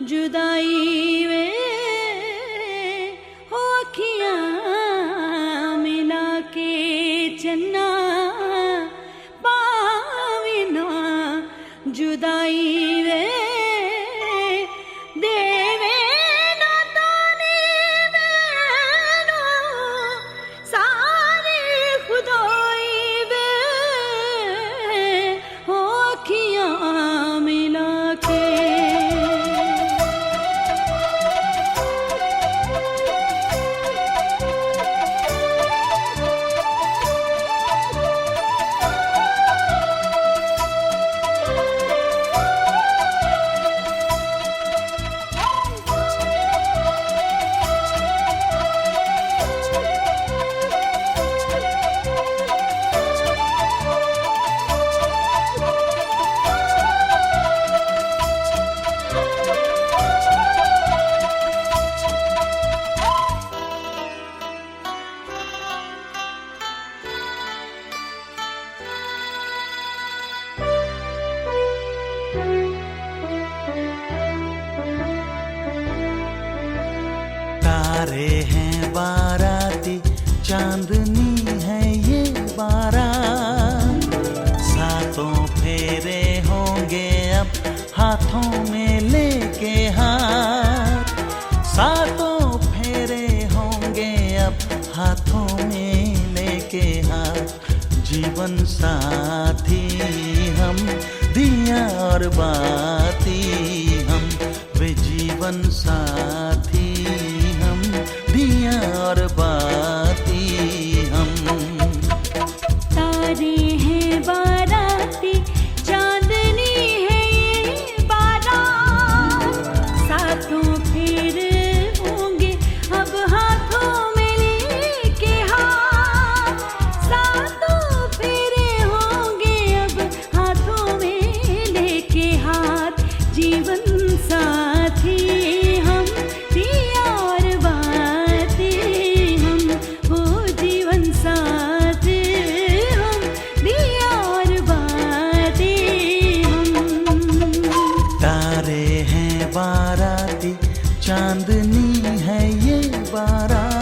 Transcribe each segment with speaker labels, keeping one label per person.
Speaker 1: जुदाई वे हो अखियां मिला के चन्ना पावे ना जुदाई वे देवे ना ताने मैनू सारी खुदाई वे हो अखियां मिला के।
Speaker 2: तारे हैं बाराती चांदनी है ये बारात, सातों फेरे होंगे अब हाथों में लेके हाथ, सातों फेरे होंगे अब हाथों में लेके हाथ। जीवन साथी हम दिया और बाती हम, वे जीवन साथी हम दिया और बाती हम।
Speaker 1: तारे हैं बाराती चांदनी है ये बारात, सातों फेर होंगे अब हाथों में लेके हाथ, सातों फेरे होंगे अब हाथों में लेके हाथ। जीवन साथी हम दिया और बाती हम, वो जीवन साथी हम दिया और बाती हम।
Speaker 2: तारे हैं बाराती चांदनी है ये बारात।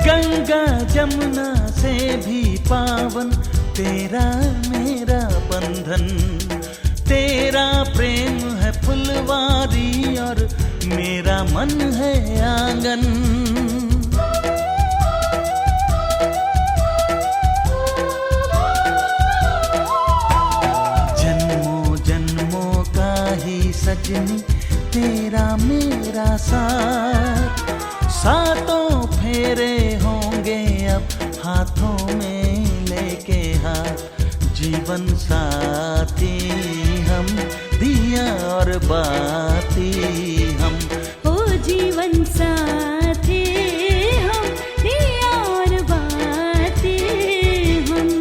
Speaker 2: गंगा जमुना से भी पावन तेरा मेरा बंधन, तेरा प्रेम है फुलवारी और मेरा मन है आंगन। जन्मों जन्मों का ही सजनी तेरा मेरा साथ, सातों फेरे होंगे अब हाथों में लेके हाथ। जीवन साथी हम दिया और बाती हम,
Speaker 1: ओ जीवन साथी हम दिया और बाती हम।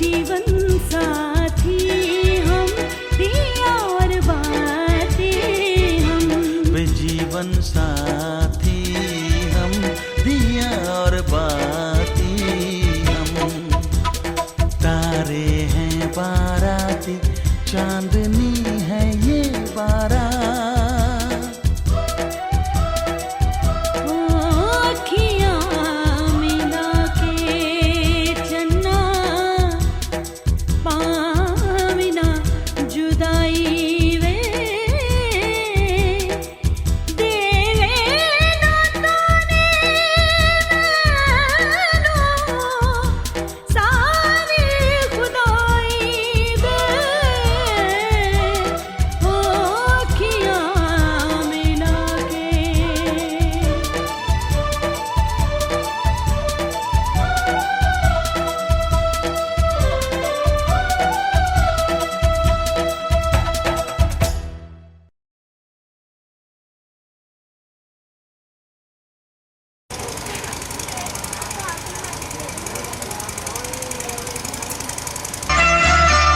Speaker 1: जीवन साथी
Speaker 2: बाराती चांदनी है ये बारात।
Speaker 1: अखियाँ मिला के चन्ना पाविना जुदाई वे देवे ना ताने मैनू सारी खुदाई वे अखियाँ मिला के।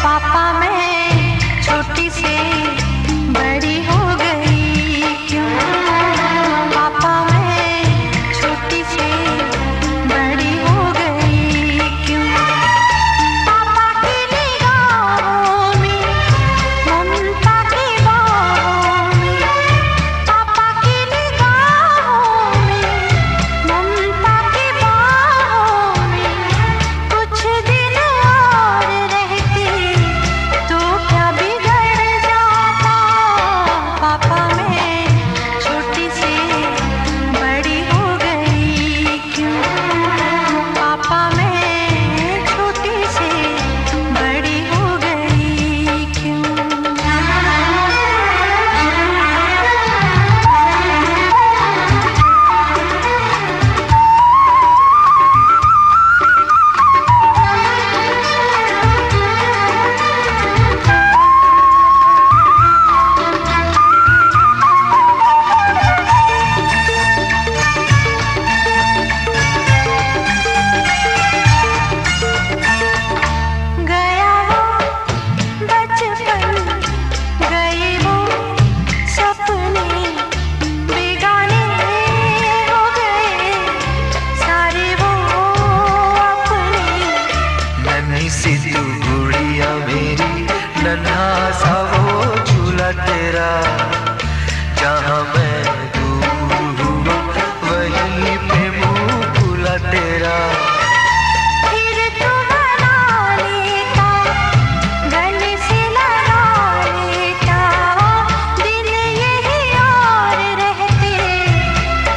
Speaker 3: पापा मैं छोटी से बड़ी हो गई क्यों? पापा मैं छोटी से बड़ी हो गई क्यों? पापा की निगाहों में ममता की बाहों में, पापा की निगाहों में ममता की बाहों में कुछ दिन और रहते तो क्या बिगड़ जाता? पापा मैं छोटी से बड़ी हो गई क्यों? पापा मैं छोटी से बड़ी हो गई क्यों? गया वो बचपन, गए वो सपने, बेगाने हो गए सारे वो अपने।
Speaker 2: नन्ही सी तू गुड़िया मेरी, नन्हा सा वो झूला तेरा, जहाँ मैं दूर हुआ वहीं पे मुँह खुला तेरा।
Speaker 3: फिर तू बना लेता, गले से लगा लेता, दिन यही और रहते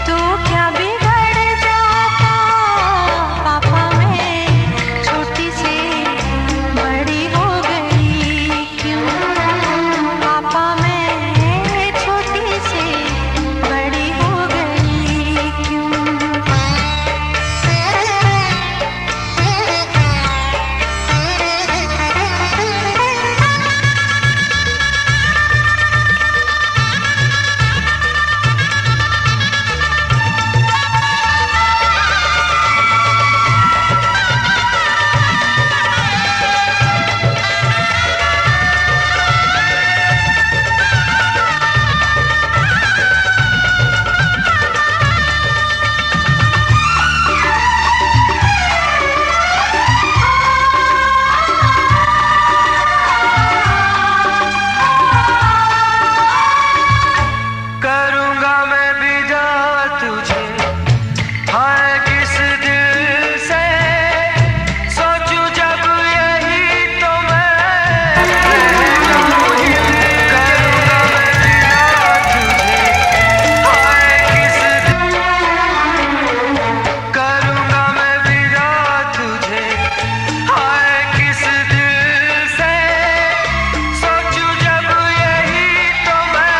Speaker 3: तो क्या बिगड़ जाता? पापा मैं छोटी से बड़ी हो गई क्यों? पापा मैं छोटी से बड़ी हो गई क्यों?
Speaker 2: करूँगा मैं विदा तुझे, हाय किस दिल से सोचूं जब यही तो मैं करूँगा मैं विदा तुझे, हाय किस करूँगा मैं विदा तुझे, हाय किस दिल से सोचूं जब यही तो मैं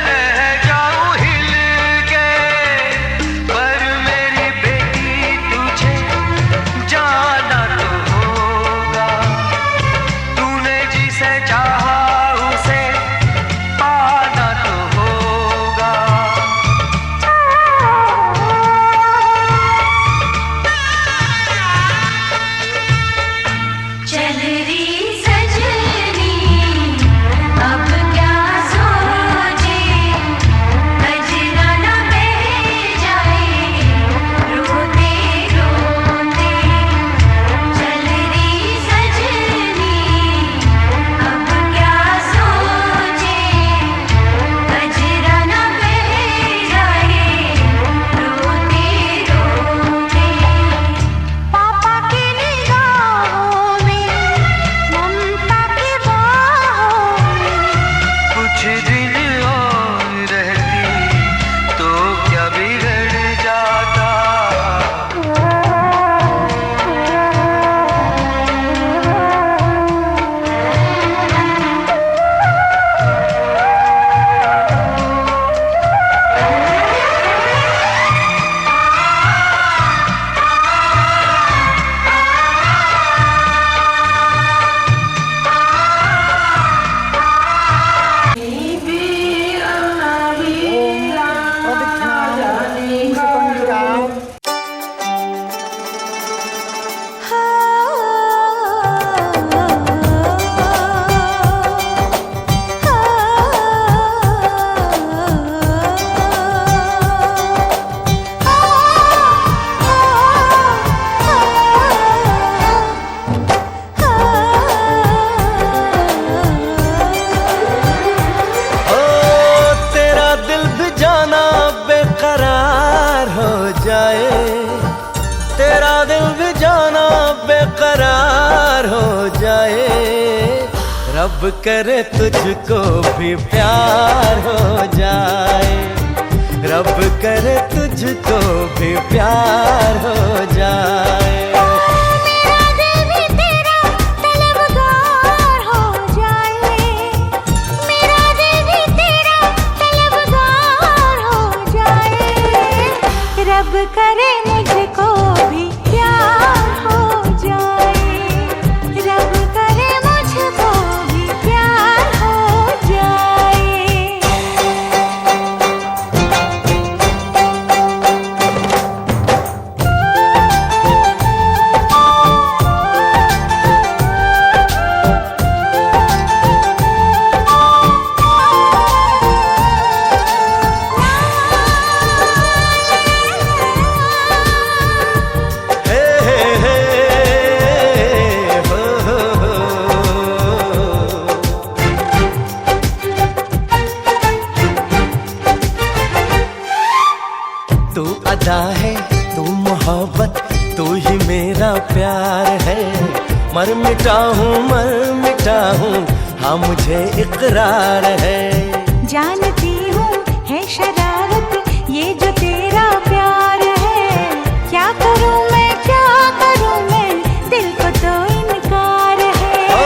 Speaker 2: रह जाऊं हिल के। पर मेरी बेटी तुझे जाना तो होगा, तूने जिसे चाहा उसे पाना तो होगा।
Speaker 3: चल रही सजनी अब क्या सोचे, गजरा न बह जाए रोते रोते। चल रही सजनी
Speaker 4: बेकरार हो जाए। रब करे तुझको भी प्यार हो जाए, रब करे तुझको भी प्यार हो जाए।
Speaker 3: मेरा दिल भी तेरा तलबगार हो जाए, मेरा दिल भी तेरा तलबगार हो जाए। रब करे मुझको भी प्यार हो जाए, रब करे मुझको भी प्यार हो जाए।
Speaker 4: हे हे हे हो हो। तू अदा है, तू मोहब्बत, तू ही मेरा प्यार है। मर मिटा हूँ हाँ मुझे इकरार है।
Speaker 3: जानती हूँ है शरारत ये जो तेरा प्यार है। क्या करूँ मैं, क्या करूँ मैं, दिल को तो इनकार है।
Speaker 4: ओ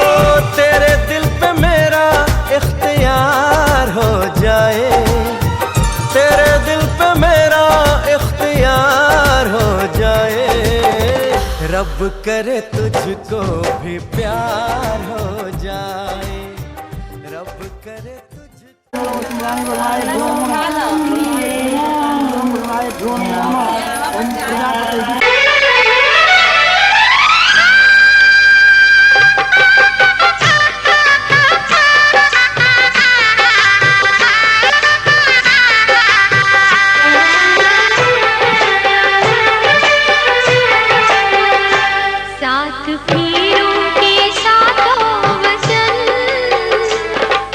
Speaker 4: तेरे दिल पे मेरा इख्तियार हो जाए, तेरे दिल पे मेरा इख्तियार हो जाए। रब करे तुझको भी प्यार हो जाए, रब करे
Speaker 3: साथ फेरों के साथों वसन,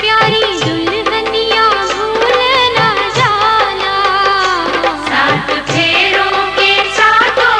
Speaker 3: प्यारी दुल्हनिया भूल ना जाना। साथ फेरों के साथों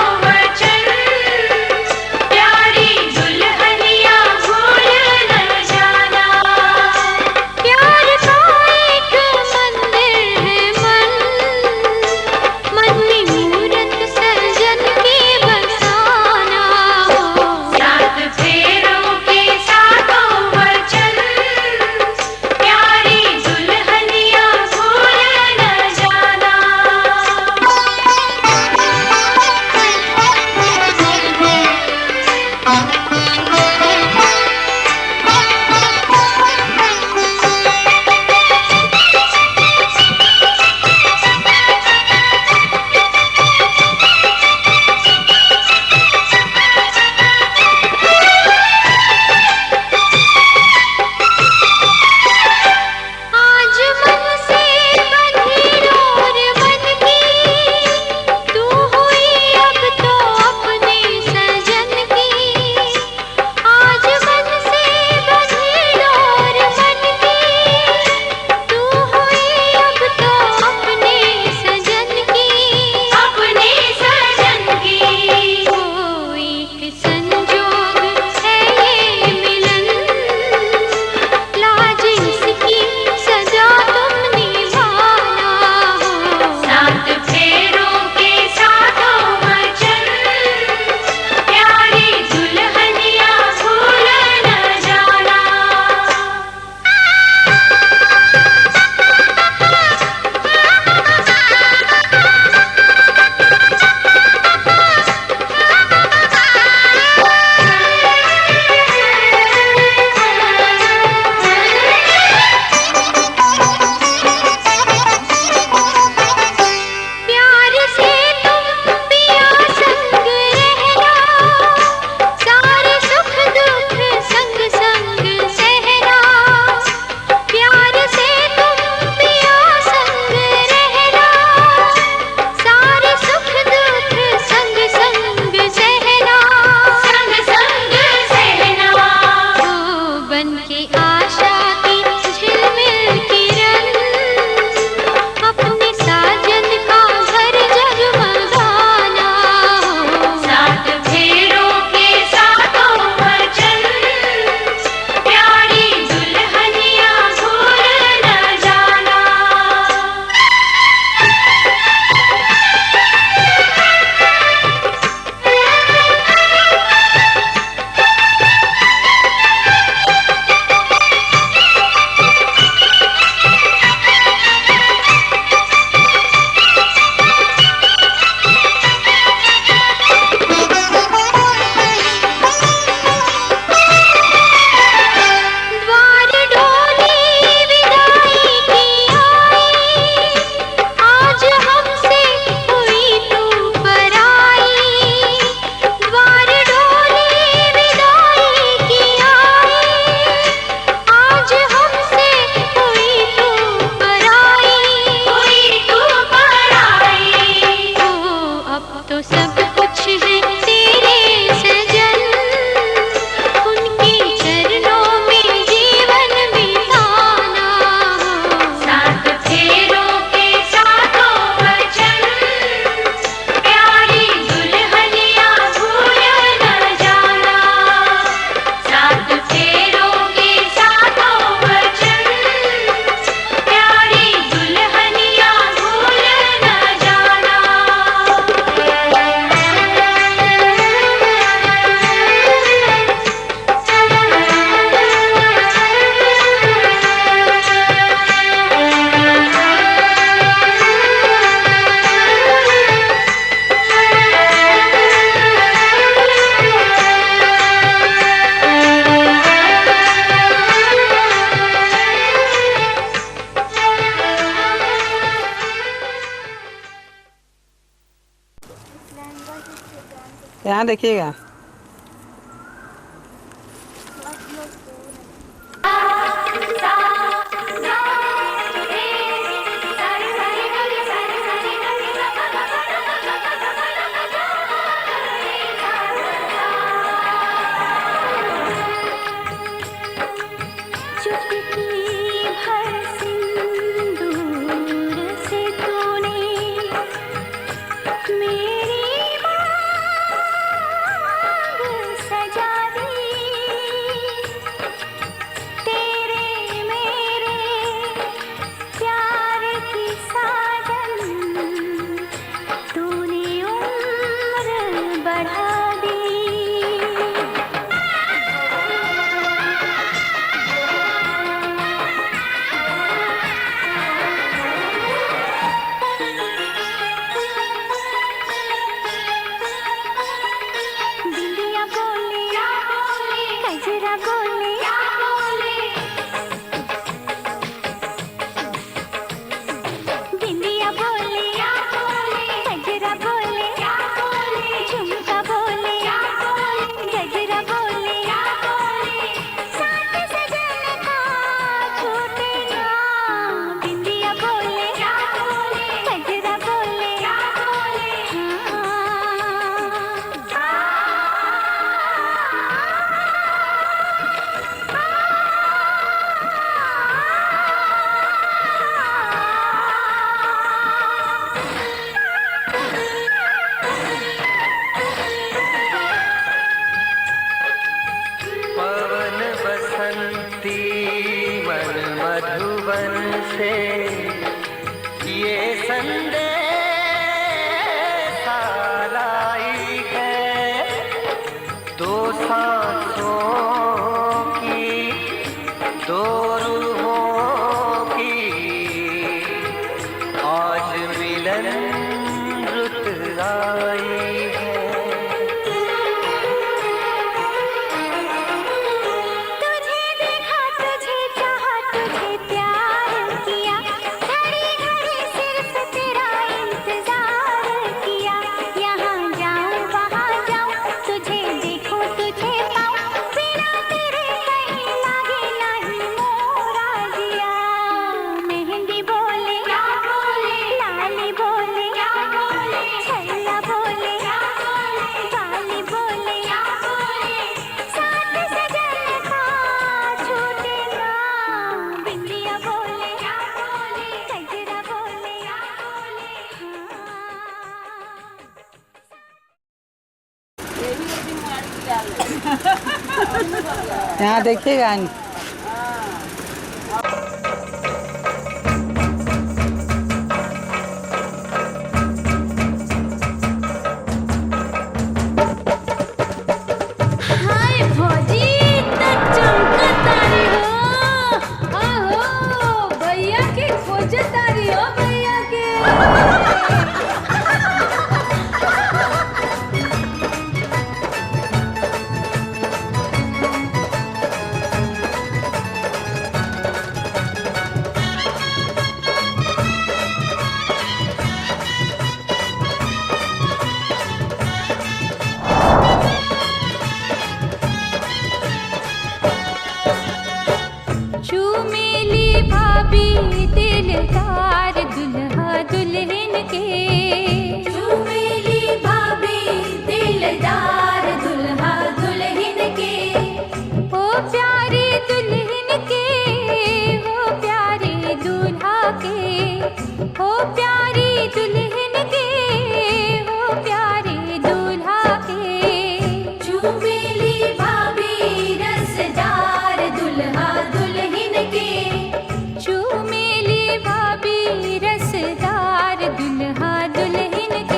Speaker 5: यहाँ देखिएगा। यहाँ देखिएगा।
Speaker 1: हाय भौजी इतना चमकतारी हो। आहो भैया के खोजतारी हो, भैया के। चूमेली भाभी दिलदार दुल्हा दुल्हन के। चूमेली भाभी दिलदार दुल्हा दुल्हन के। ओ प्यारे दुल्हन के, हो प्यारे दूल्हा के। हो प्यारी दुल्हन के, हो प्यारे दूल्हा के। चूमेली भाभी रसदार दुल्हा दुल्हन के। चूमेली भाभी रसदार दुल्हा दुल्हन के।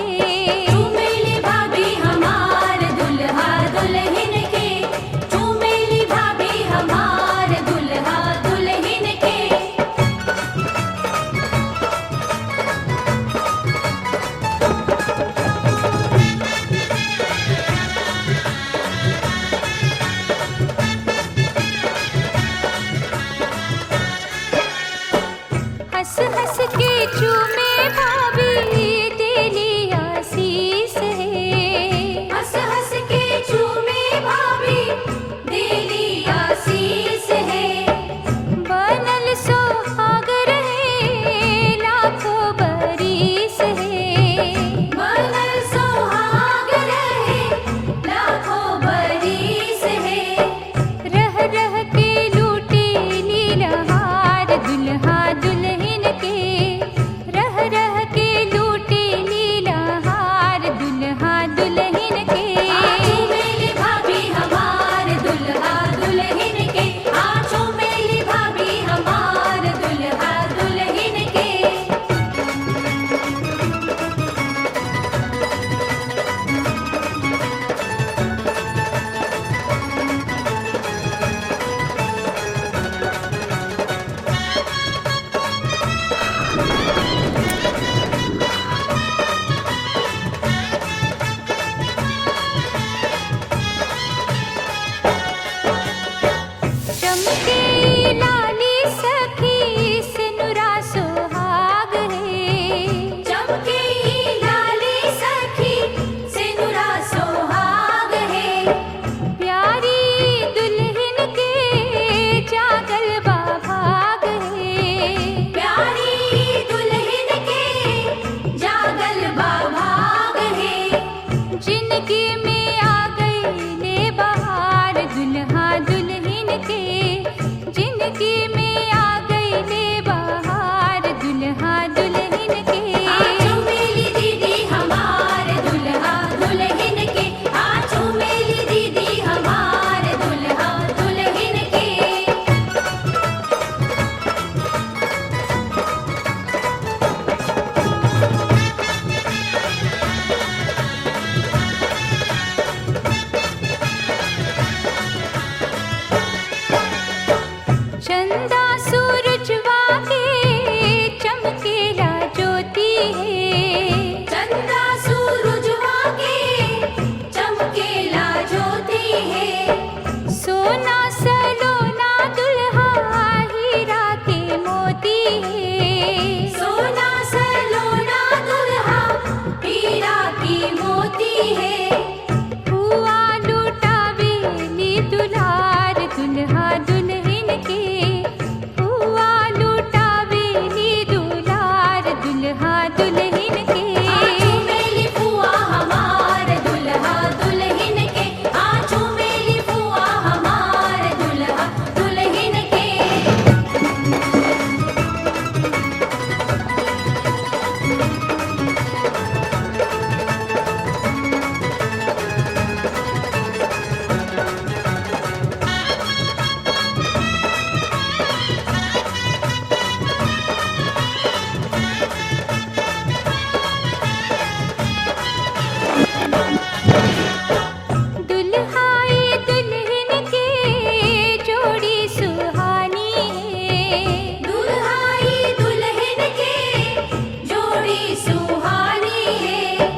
Speaker 1: चमके लाली सखी सिनुरा सुहाग है। चमके लाली सखी सिनुरा सुहाग है। प्यारी दुल्हन के जागल बा भाग है। प्यारी दुल्हन के जागल बा भाग है। जिनकी में आ गई ले बहार दुल्हा दुल्हन के। जिनकी में आ गई ले बहार दुल्हा दुल्हन के। आजू मेली दीदी हमार दुल्हा दुल्हन के। आजू मेली दीदी हमार दुल्हा दुल्हन के। चंदा सूरजवा के चमकेला ज्योति है। चंदा सूरजवा के चमकेला ज्योति है। सोना सलोना दुल्हा हीरा के मोती है। सोना सलोना दुल्हा हीरा की मोती है। हुआ लुटावेली दुलार दुल्हा दुल्हन के। हुआ लुटावेली दुलार दुल्हा दुल्हन के। आजू मेली फुआ हमार दुल्हा दुल्हन के। आजू मेली फुआ हमार दुल्हा दुल्हन के। दुल्हाई दुल्हन के जोड़ी सुहानी है। दुल्हाई दुल्हन के जोड़ी सुहानी है।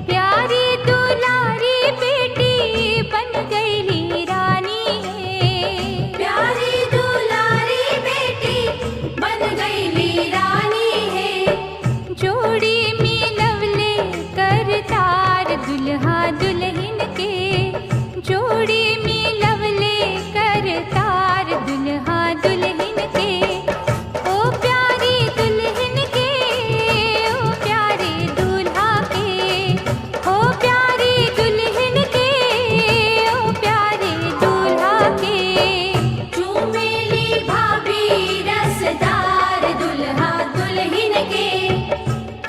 Speaker 1: प्यारी दुलारी बेटी बन गई रानी है। प्यारी दुलारी बेटी बन गई रानी है। जोड़ी मिलवले करतार दुल्हा दुल्हन के। जोड़ी मिलवले करतार दुल्हा दुल्हन के। ओ प्यारी दुल्हन के। ओ प्यारे दूल्हा के। ओ प्यारी दुल्हन के। ओ प्यारे दूल्हा के। चूमेली भाभी रसदार दुल्हा दुल्हन के।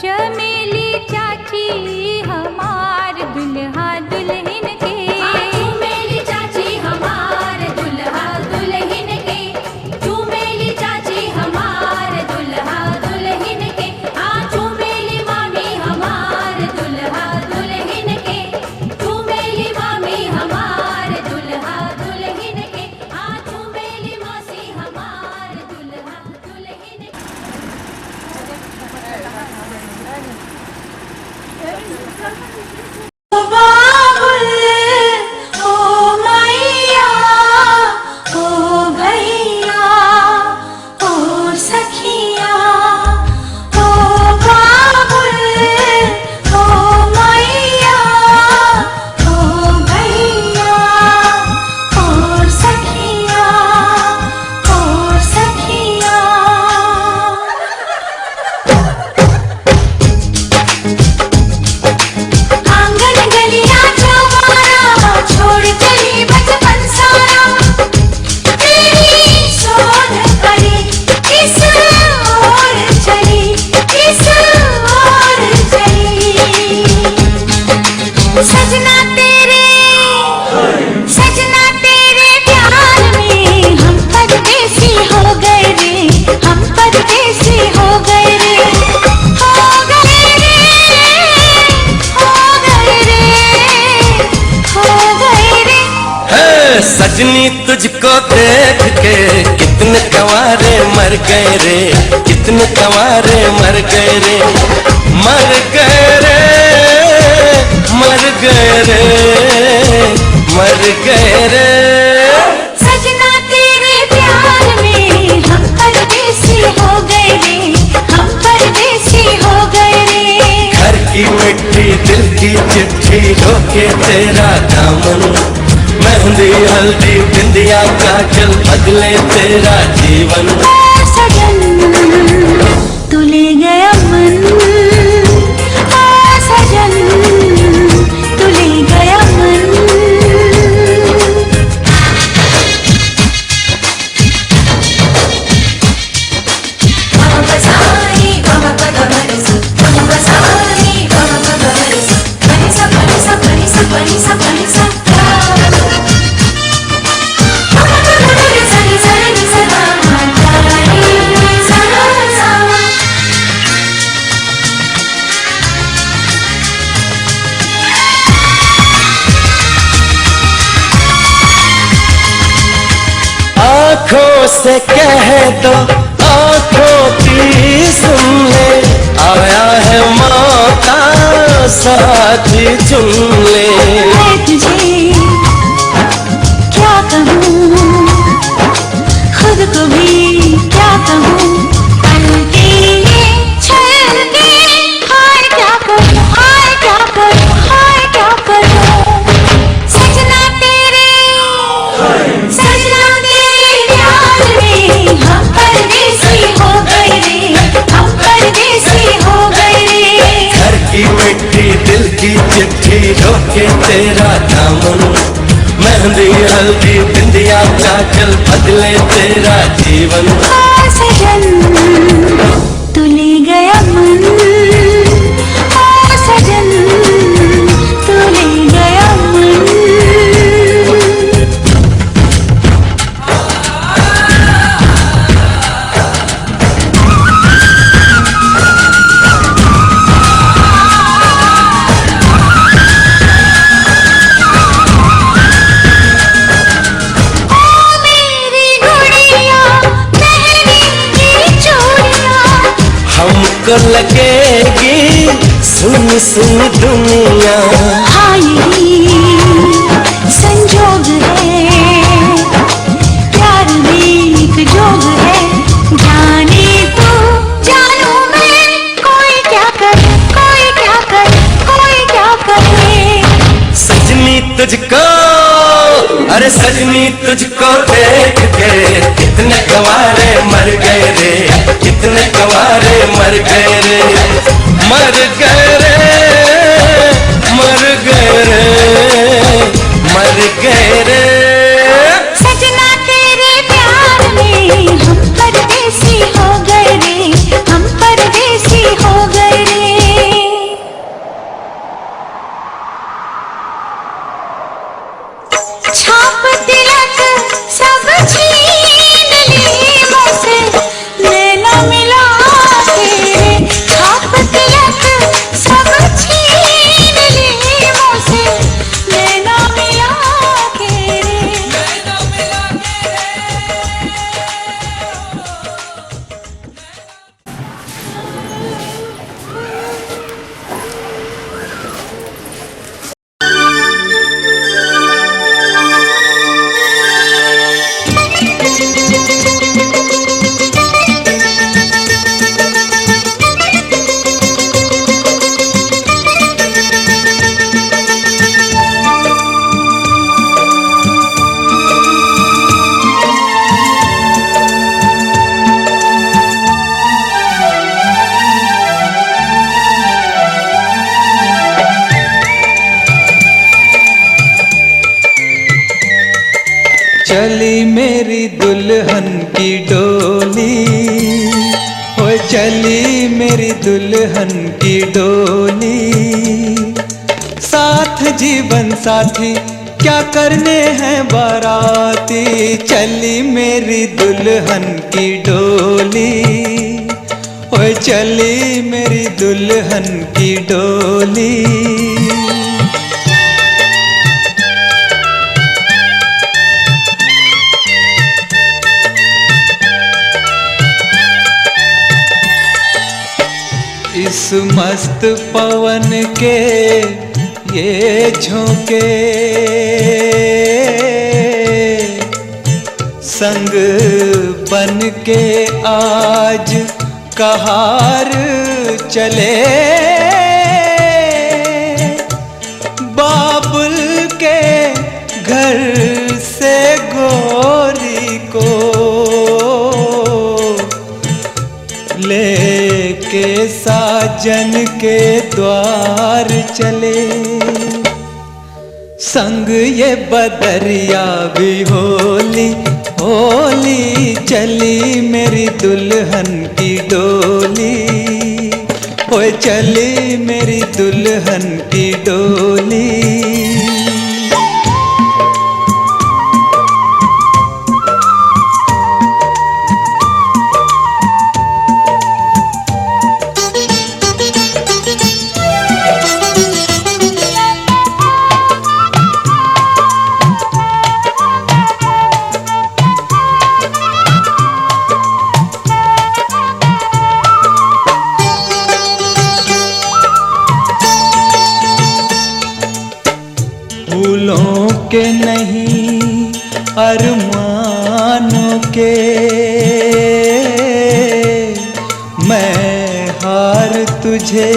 Speaker 1: चमेली चाची हमार दुल्हा दुल्हन के। चूमेली चाची हमार दुल्हा दुल्हन के। चूमेली चाची हमार दुल्हा दुल्हन के। चूमेली मामी हमार दुल्हा दुल्हन के। चूमेली मामी हमार दुल्हा दुल्हन के। चूमेली मौसी हमार दुल्हा दुल्हन के।
Speaker 3: बाबुल ओ मैया ओ भैया ओ सखिया ओ बाबुल ओ मैया ओ भैया ओ सखिया ओ सखिया। आंगन गलियां चौबारा छोड़ चली बचपन सारा। तेरी शोध करी किस ओर चली किस ओर चली। सजना तेरे प्यार में हम परदेसी हो गए रे। हम परदेसी हो गए रे। हो गए रे। हो गए रे। हो गए रे।
Speaker 4: है सजनी तुझको देख के कितने कंवारे मर गए रे। कितने कंवारे मर गए रे। मर गए रे। मर गए रे। मर गए रे।
Speaker 3: सजना तेरे
Speaker 4: ढोके तेरा दामन, मेहंदी हल्दी बिंदिया काजल बदले तेरा जीवन।
Speaker 3: ओ सजन तू ले गया मन, ओ सजन तू ले गया मन।
Speaker 4: आँखों से कह दो आँखों की सुन ले, आया है मौका साथी चुन ले।
Speaker 3: मैं तुझे क्या कहूँ, खुद को भी क्या कहूँ, पलके ये छलके, हाय क्या करूँ, हाय क्या करूँ, हाय क्या करूँ। सजना तेरे प्यार में हम परदेसी हो गए रे, हम परदेसी हो गए रे।
Speaker 4: घर की मिट्टी दिल की चिट्ठी ढोके तेरा दामन, मेहंदी हल्दी बिंदिया काजल बदले तेरा जीवन।
Speaker 3: ओ सजन तू ले गया मन, ओ सजन तू ले गया मन।
Speaker 4: हमको लगेगी सुन सुन दुनिया,
Speaker 3: हाँ यही संजोग है, प्यार भी एक जोग है। जाने तू जानू मैं, कोई क्या करे, कोई क्या करे, कोई क्या करे।
Speaker 4: सजनी तुझको, अरे सजनी तुझको देख के कितने गवारे मर गए रे, कितने गवारे मर गए रे, मर गए रे, मर गए रे, मर गए रे।
Speaker 3: सजना तेरे प्यार में हम परदेसी हो गए रे, हम परदेसी हो गए रे। छाप तिलक सब छीन ली मुझसे, नैना मिला के। छाप तिलक सब छीन ली मुझसे, नैना मिला के।
Speaker 6: चली मेरी दुल्हन की डोली, ओ चली मेरी दुल्हन की डोली। साथ जीवन साथी क्या करने हैं बाराती, चली मेरी दुल्हन की डोली, ओ चली मेरी दुल्हन की डोली। इस मस्त पवन के ये झोंके, संग बन के आज कहार चले। बाबा घर से गोरी को लेके साजन के द्वार चले। संग ये बदरिया भी होली होली चली मेरी दुल्हन की डोली, ओए चली मेरी दुल्हन की डोली। फूलों के नहीं अरमानों के मैं हार तुझे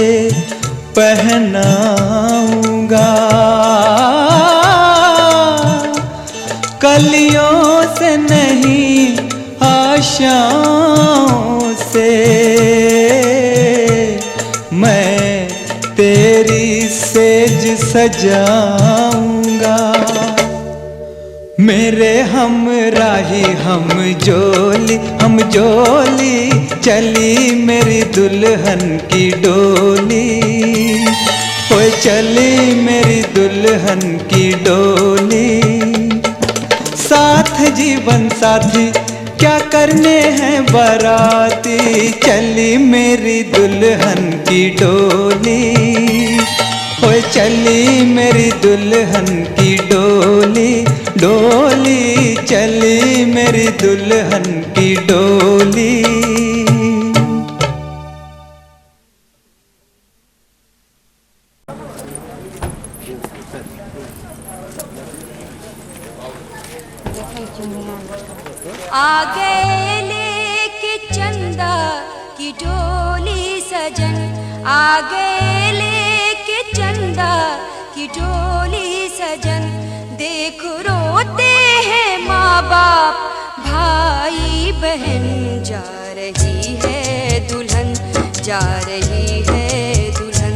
Speaker 6: पहनाऊंगा। कलियों से नहीं आशाओं से मैं तेरी सेज सजाऊंगा। मेरे हमराही हम जोली चली मेरी दुल्हन की डोली, ओए चली मेरी दुल्हन की डोली। साथ जीवन साथी क्या करने हैं बाराती, चली मेरी दुल्हन की डोली, ओए चली मेरी दुल्हन की डोली, डोली चली मेरी दुल्हन की डोली।
Speaker 1: आ गए लेके चंदा की डोली सजन, आ गए लेके चंदा की डोली सजन। देख रोते हैं माँ बाप भाई बहन, जा रही है दुल्हन, जा रही है दुल्हन,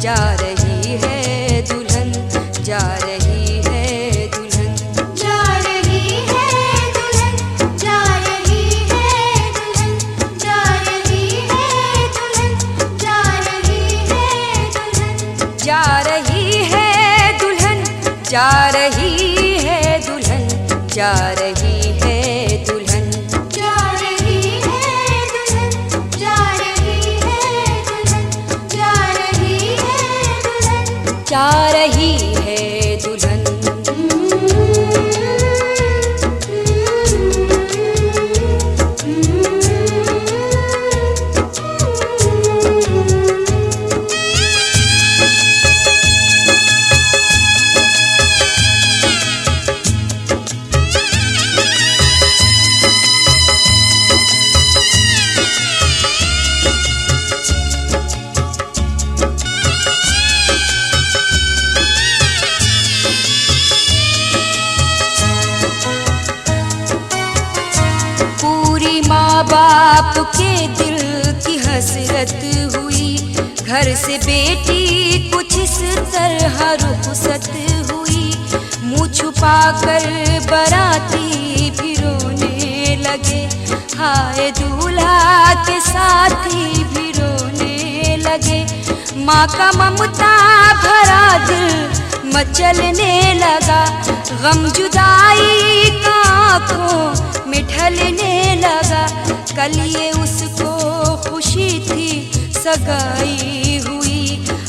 Speaker 1: जा रही है दुल्हन, जा रही है दुल्हन,
Speaker 7: जा रही है दुल्हन, जा रही है दुल्हन, जा रही है दुल्हन, जा रही है दुल्हन,
Speaker 1: जा रही है दुल्हन, जा रही है दुल्हन, जा रही है दुल्हन,
Speaker 7: जा रही है दुल्हन, जा रही है दुल्हन, जा रही है दुल्हन,
Speaker 1: जा रही है दुल्हन। पूरी माँ बाप के दिल की हसरत हुई, घर से बेटी कुछ इस तरह रुखसत हुई। मुँह छुपा कर बराती भी रोने लगे, हाय दूल्हा के साथी भी रोने लगे। माँ का ममता भरा दिल मचलने लगा, गम जुदाई का आँखों में ढलने लगा। कल ये उसको खुशी थी सगाई हुई,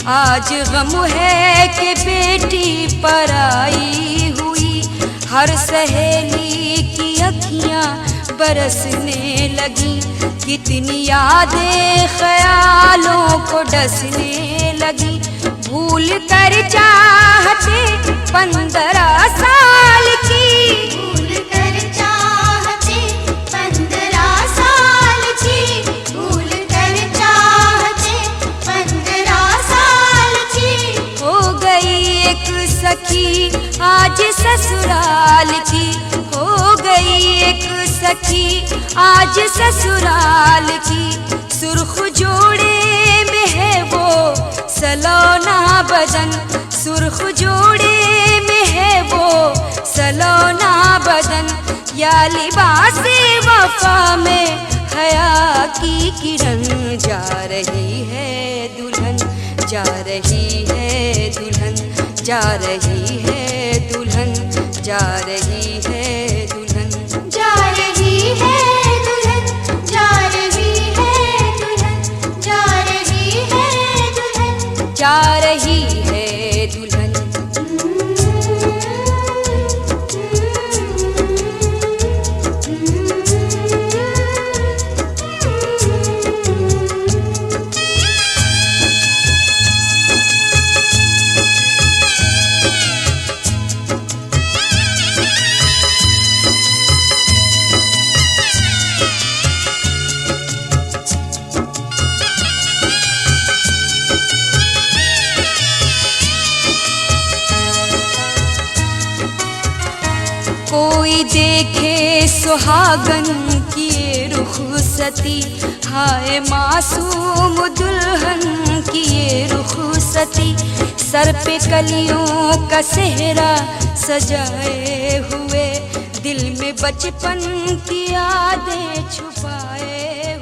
Speaker 1: आज गम है कि बेटी पराई हुई। हर सहेली की अखियाँ बरसने लगी, कितनी यादें ख्यालों को डसने लगी। भूल कर चाहते 15 साल की,
Speaker 7: भूल कर चाहते 15 साल की, भूल कर चाहते 15 साल की।
Speaker 1: हो गई एक सखी आज ससुराल सखी आज ससुराल की सुर्ख जोड़े में है वो सलोना बदन, सुर्ख जोड़े में है वो सलोना बदन, या लिबासे वफा में हया की किरण। जा रही है दुल्हन, जा रही है दुल्हन, जा रही है दुल्हन, जा रही है दुल्हन,
Speaker 7: जा रही है दुल्हन, जा रही है दुल्हन, जा रही है दुल्हन,
Speaker 1: जा रही है दुल्हन। कोई देखे सुहागन की रुखसती, हाय मासूम दुल्हन की रुखसती, सर पे कलियों का सेहरा सजाए हुए, दिल में बचपन की यादें छुपाए